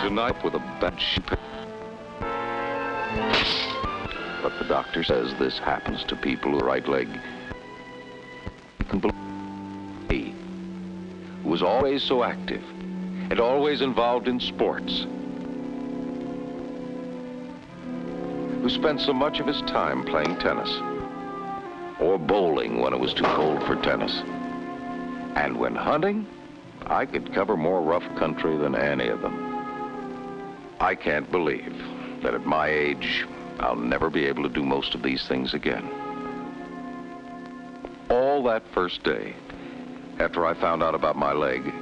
tonight with a bad ship. But the doctor says this happens to people whose right leg can believe. Who was always so active and always involved in sports. Who spent so much of his time playing tennis or bowling when it was too cold for tennis. And when hunting, I could cover more rough country than any of them. I can't believe that at my age, I'll never be able to do most of these things again. All that first day, after I found out about my leg,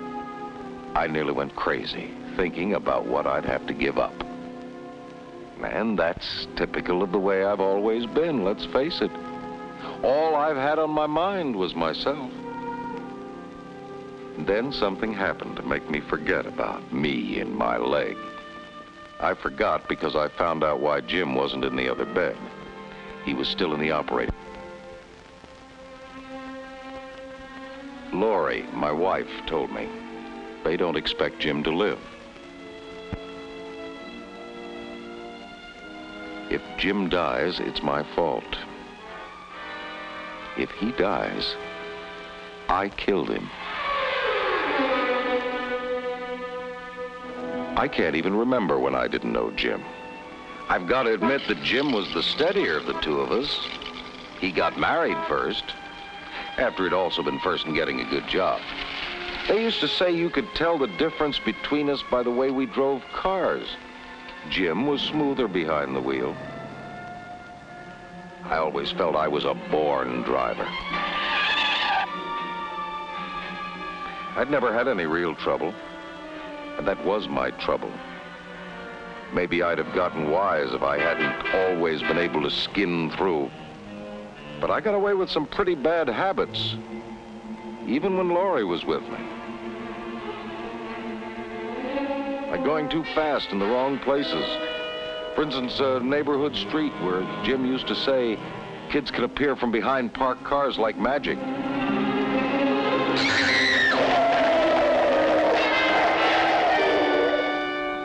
I nearly went crazy, thinking about what I'd have to give up. And that's typical of the way I've always been, let's face it. All I've had on my mind was myself. Then something happened to make me forget about me and my leg. I forgot because I found out why Jim wasn't in the other bed. He was still in the operating. Lori, my wife, told me they don't expect Jim to live. If Jim dies, it's my fault. If he dies, I killed him. I can't even remember when I didn't know Jim. I've got to admit that Jim was the steadier of the two of us. He got married first, after he'd also been first in getting a good job. They used to say you could tell the difference between us by the way we drove cars. Jim was smoother behind the wheel. I always felt I was a born driver. I'd never had any real trouble, and that was my trouble. Maybe I'd have gotten wise if I hadn't always been able to skin through. But I got away with some pretty bad habits, even when Lori was with me. Like going too fast in the wrong places. For instance, a neighborhood street where Jim used to say, kids can appear from behind parked cars like magic.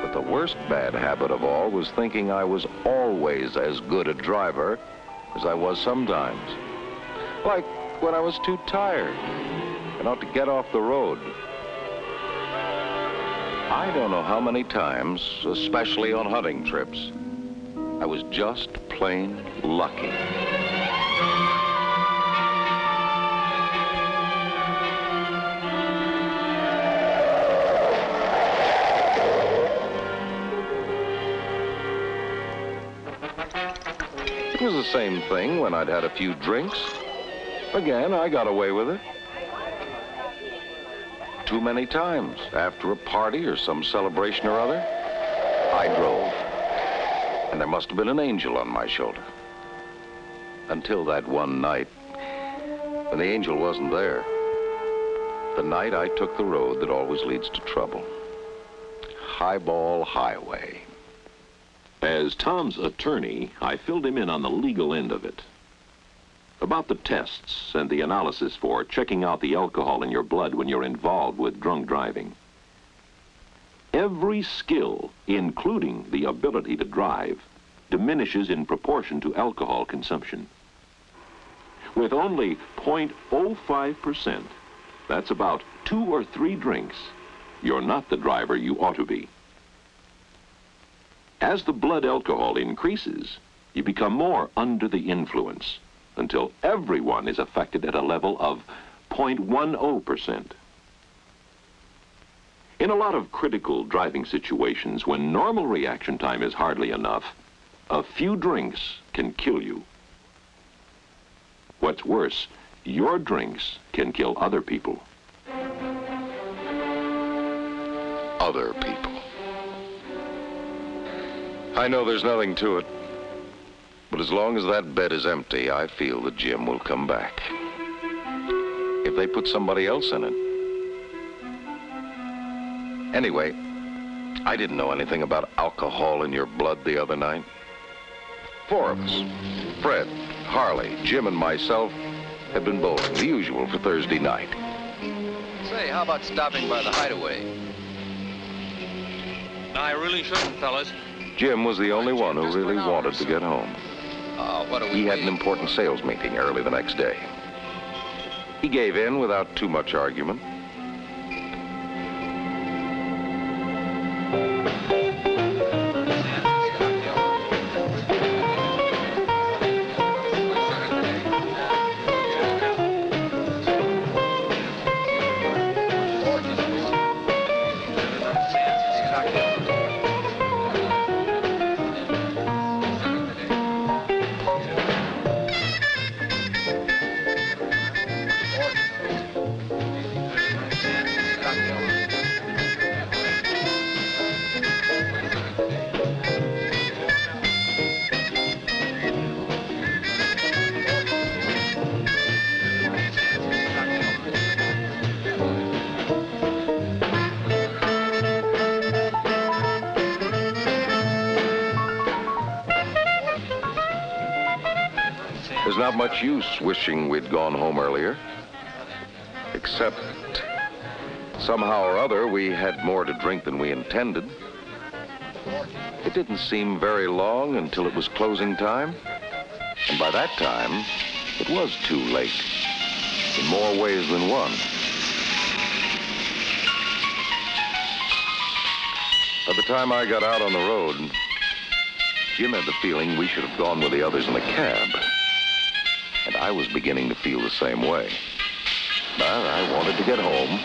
But the worst bad habit of all was thinking I was always as good a driver as I was sometimes. Like when I was too tired and ought to get off the road. I don't know how many times, especially on hunting trips, I was just plain lucky. It was the same thing when I'd had a few drinks. Again, I got away with it. Too many times, after a party or some celebration or other, I drove. And there must have been an angel on my shoulder. Until that one night, when the angel wasn't there. The night I took the road that always leads to trouble. Highball Highway. As Tom's attorney, I filled him in on the legal end of it. About the tests and the analysis for checking out the alcohol in your blood when you're involved with drunk driving. Every skill, including the ability to drive, diminishes in proportion to alcohol consumption. With only 0.05%, that's about 2 or 3 drinks, you're not the driver you ought to be. As the blood alcohol increases, you become more under the influence, until everyone is affected at a level of 0.10%. In a lot of critical driving situations, when normal reaction time is hardly enough, a few drinks can kill you. What's worse, your drinks can kill other people. Other people. I know there's nothing to it. But as long as that bed is empty, I feel that Jim will come back. If they put somebody else in it. Anyway, I didn't know anything about alcohol in your blood the other night. 4 of us, Fred, Harley, Jim, and myself, had been bowling, the usual for Thursday night. Say, how about stopping by the Hideaway? No, I really shouldn't, fellas. Jim was the only one who really wanted to get home. What are we He had an waiting important sales meeting early the next day. He gave in without too much argument. There's not much use wishing we'd gone home earlier. Except, somehow or other, we had more to drink than we intended. It didn't seem very long until it was closing time. And by that time, it was too late, in more ways than one. By the time I got out on the road, Jim had the feeling we should have gone with the others in the cab. And I was beginning to feel the same way. But I wanted to get home,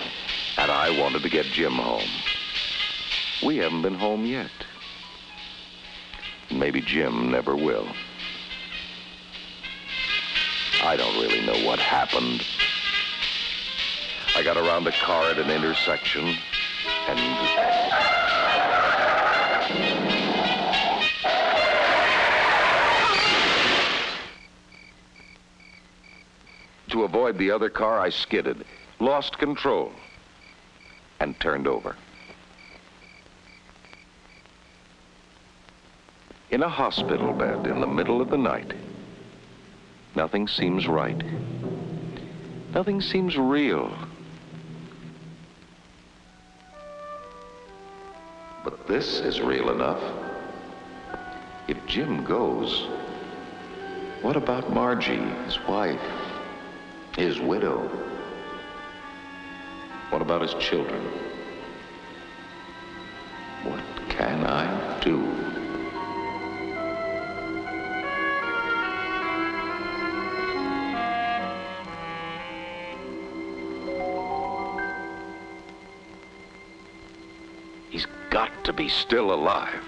and I wanted to get Jim home. We haven't been home yet. And maybe Jim never will. I don't really know what happened. I got around a car at an intersection, and... To avoid the other car, I skidded, lost control, and turned over. In a hospital bed in the middle of the night, nothing seems right. Nothing seems real. But this is real enough. If Jim goes, what about Margie, his wife? His widow? What about his children? What can I do? He's got to be still alive.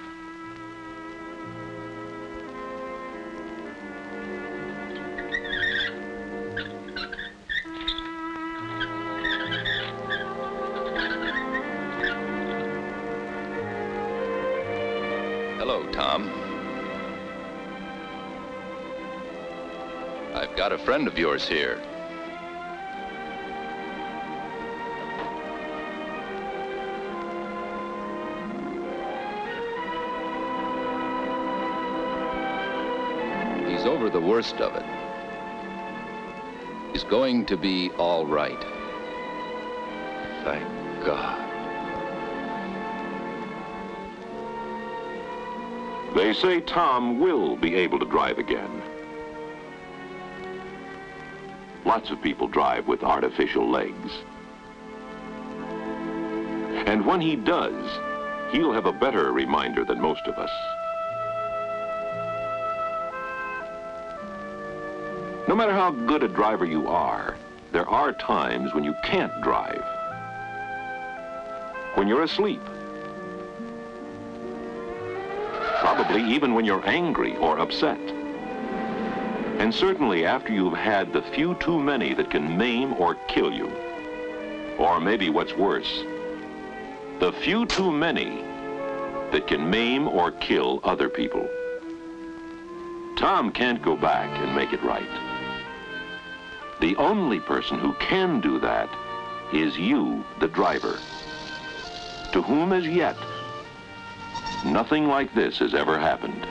Hello, Tom. I've got a friend of yours here. He's over the worst of it. He's going to be all right. Thank God. They say Tom will be able to drive again. Lots of people drive with artificial legs. And when he does, he'll have a better reminder than most of us. No matter how good a driver you are, there are times when you can't drive. When you're asleep. Probably even when you're angry or upset. And certainly after you've had the few too many that can maim or kill you. Or maybe what's worse, the few too many that can maim or kill other people. Tom can't go back and make it right. The only person who can do that is you, the driver, to whom as yet nothing like this has ever happened.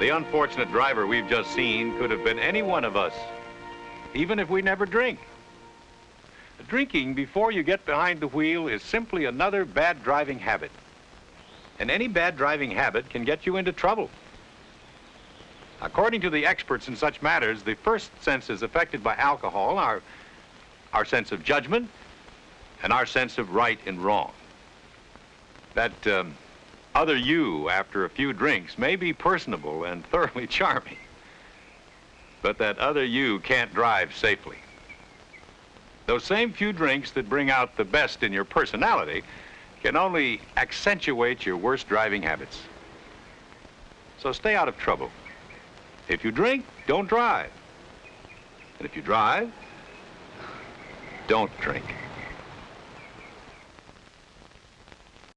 The unfortunate driver we've just seen could have been any one of us, even if we never drink. Drinking before you get behind the wheel is simply another bad driving habit. And any bad driving habit can get you into trouble. According to the experts in such matters, the first senses affected by alcohol are our sense of judgment and our sense of right and wrong. That other you, after a few drinks, may be personable and thoroughly charming, but that other you can't drive safely. Those same few drinks that bring out the best in your personality can only accentuate your worst driving habits. So stay out of trouble. If you drink, don't drive. And if you drive, don't drink.